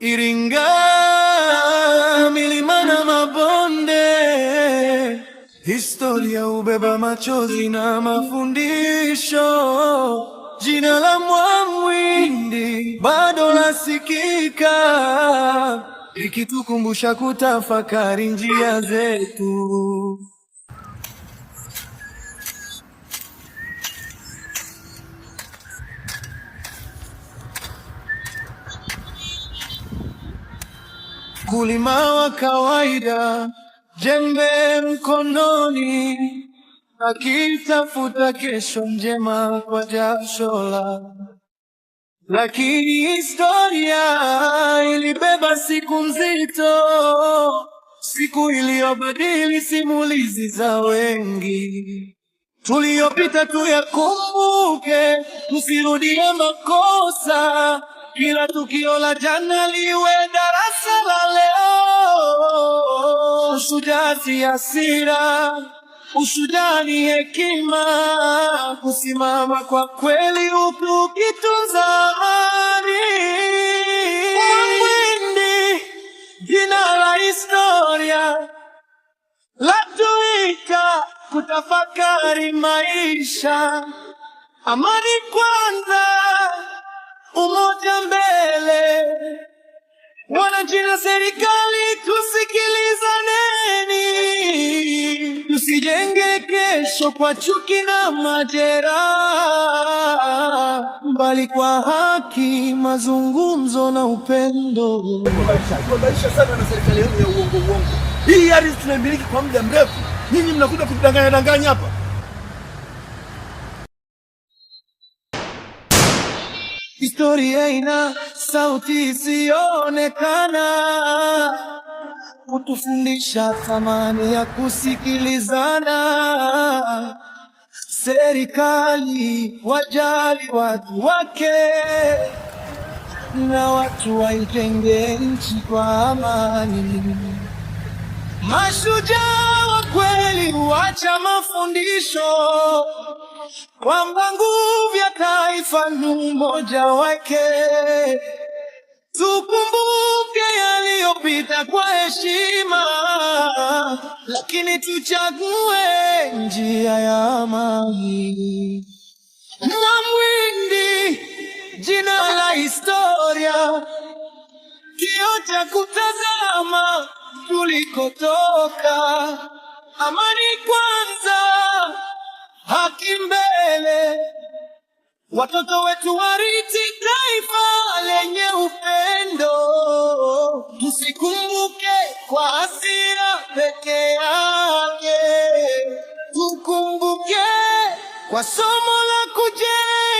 Iringa, milima na mabonde, historia ubeba machozi na mafundisho. Jina la Mwamwindi bado lasikika, likitukumbusha kutafakari njia zetu. Mkulima wa kawaida, jembe mkononi, akitafuta kesho njema kwa jasho lake. Lakini historia ilibeba siku nzito, siku iliyobadili simulizi za wengi. Tuliyopita tuyakumbuke, tusirudie makosa. Kila tukio la jana liwe darasa la leo. Ushujaa si hasira, ushujaa ni hekima, kusimama kwa kweli huku ukitunza amani. Mwamwindi, jina la historia, latuita kutafakari maisha. Amani kwanza, umoja mbele. Wananchi na serikali tusikilizaneni, tusijenge kesho kwa chuki na majeraha, bali kwa haki, mazungumzo na upendo. Maisha sana na serikali yenu ya uongo. Hii ardhi tunamiliki kwa muda mrefu, nyinyi mnakuja kutudanganya hapa. Historia ina sauti isiyoonekana, kutufundisha thamani ya kusikilizana. Serikali wajali watu wake, na watu waijenge nchi kwa amani. Mashujaa wa kweli huacha mafundisho, kwamba nguvu ya taifa ni umoja wake. Tukumbuke yaliyopita kwa heshima, lakini tuchague njia ya amani. Mwamwindi, jina la historia, kioo cha kutazama tulikotoka. Amani kwanza, haki mbele. Watoto wetu warithi taifa lenye upendo. Tusikumbuke kwa hasira peke yake, tukumbuke kwa somo la kujenga.